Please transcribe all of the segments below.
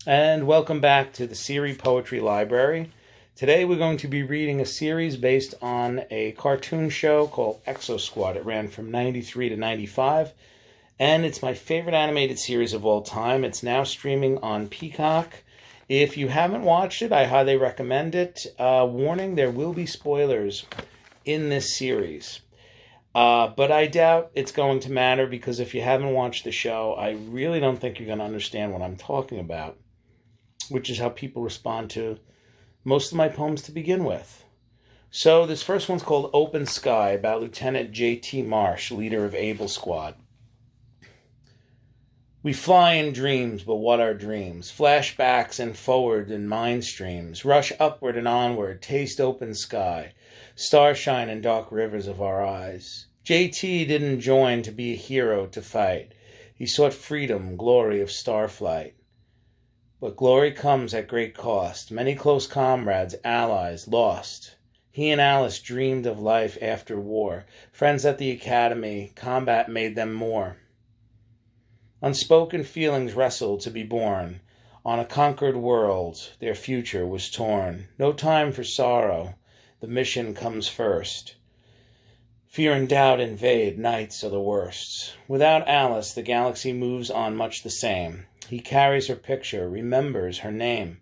And welcome back to the Siri Poetry Library. Today we're going to be reading a series based on a cartoon show called Exo-Squad. It ran from 93 to 95, and it's my favorite animated series of all time. It's now streaming on Peacock. If you haven't watched it, I highly recommend it. Warning, there will be spoilers in this series. But I doubt it's going to matter because if you haven't watched the show, I really don't think you're going to understand what I'm talking about, which is how people respond to most of my poems to begin with. So this first one's called Open Sky, about Lieutenant J.T. Marsh, leader of Exo-Squad. We fly in dreams, but what are dreams? Flashbacks and forward in mind streams. Rush upward and onward, taste open sky. Starshine in dark rivers of our eyes. J.T. didn't join to be a hero to fight. He sought freedom, glory of starflight. But glory comes at great cost. Many close comrades, allies, lost. He and Alice dreamed of life after war. Friends at the academy, combat made them more. Unspoken feelings wrestled to be born. On a conquered world, their future was torn. No time for sorrow. The mission comes first. Fear and doubt invade, nights are the worst. Without Alice, the galaxy moves on much the same. He carries her picture, remembers her name.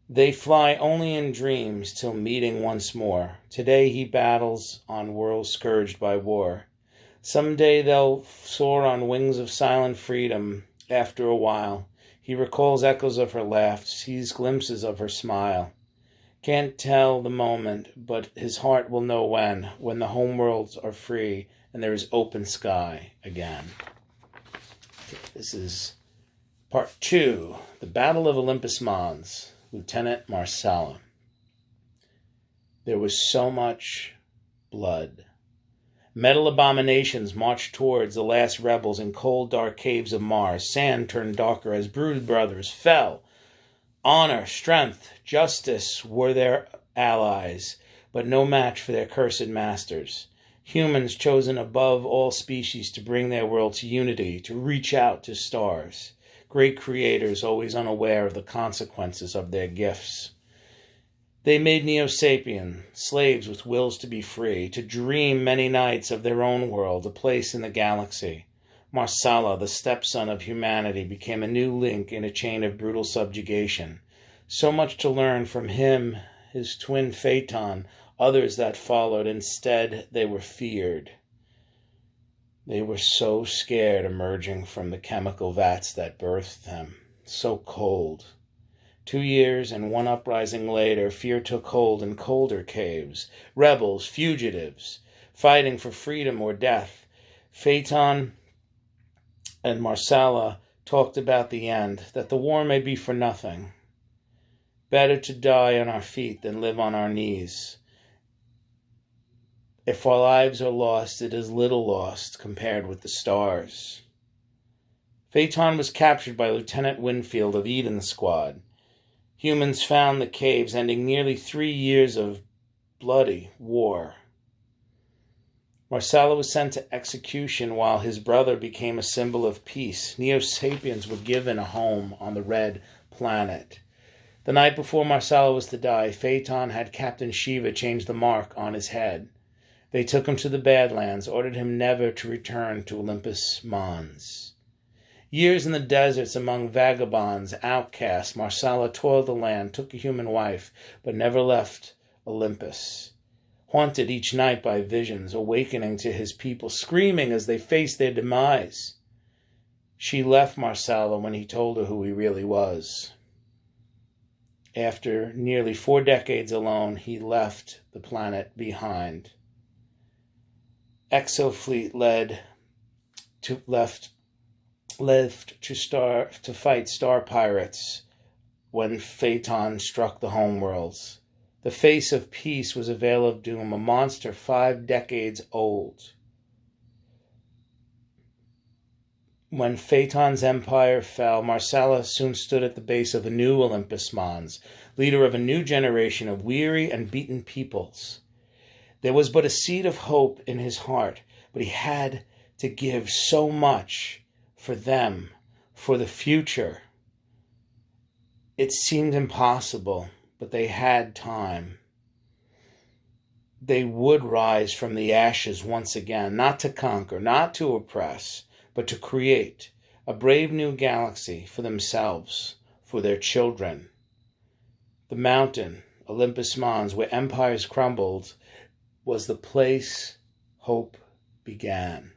They fly only in dreams till meeting once more. Today he battles on worlds scourged by war. Someday they'll soar on wings of silent freedom. After a while, he recalls echoes of her laugh, sees glimpses of her smile. Can't tell the moment, but his heart will know when the homeworlds are free and there is open sky again. This is Part 2, the Battle of Olympus Mons, Lieutenant Marsala. There was so much blood. Metal abominations marched towards the last rebels in cold, dark caves of Mars. Sand turned darker as brood brothers fell. Honor, strength, justice were their allies, but no match for their cursed masters. Humans chosen above all species to bring their world to unity, to reach out to stars. Great creators always unaware of the consequences of their gifts. They made Neo-Sapien, slaves with wills to be free, to dream many nights of their own world, a place in the galaxy. Marsala, the stepson of humanity, became a new link in a chain of brutal subjugation. So much to learn from him, his twin Phaeton, others that followed. Instead, they were feared. They were so scared emerging from the chemical vats that birthed them. So cold. 2 years and one uprising later, fear took hold in colder caves. Rebels, fugitives, fighting for freedom or death. Phaeton and Marsala talked about the end, that the war may be for nothing. Better to die on our feet than live on our knees. If our lives are lost, it is little lost compared with the stars. Phaeton was captured by Lieutenant Winfield of Eden's squad. Humans found the caves, ending nearly 3 years of bloody war. Marsala was sent to execution while his brother became a symbol of peace. Neo-Sapiens were given a home on the Red Planet. The night before Marsala was to die, Phaeton had Captain Shiva change the mark on his head. They took him to the Badlands, ordered him never to return to Olympus Mons. Years in the deserts among vagabonds, outcasts, Marsala toiled the land, took a human wife, but never left Olympus. Haunted each night by visions, awakening to his people, screaming as they faced their demise. She left Marsala when he told her who he really was. After nearly 4 decades alone, he left the planet behind. Exo-Fleet left to fight star pirates when Phaeton struck the homeworlds. The face of peace was a veil of doom, a monster 5 decades old. When Phaeton's empire fell, Marsala soon stood at the base of a new Olympus Mons, leader of a new generation of weary and beaten peoples. There was but a seed of hope in his heart, but he had to give so much for them, for the future. It seemed impossible, but they had time. They would rise from the ashes once again, not to conquer, not to oppress, but to create a brave new galaxy for themselves, for their children. The mountain, Olympus Mons, where empires crumbled, was the place hope began.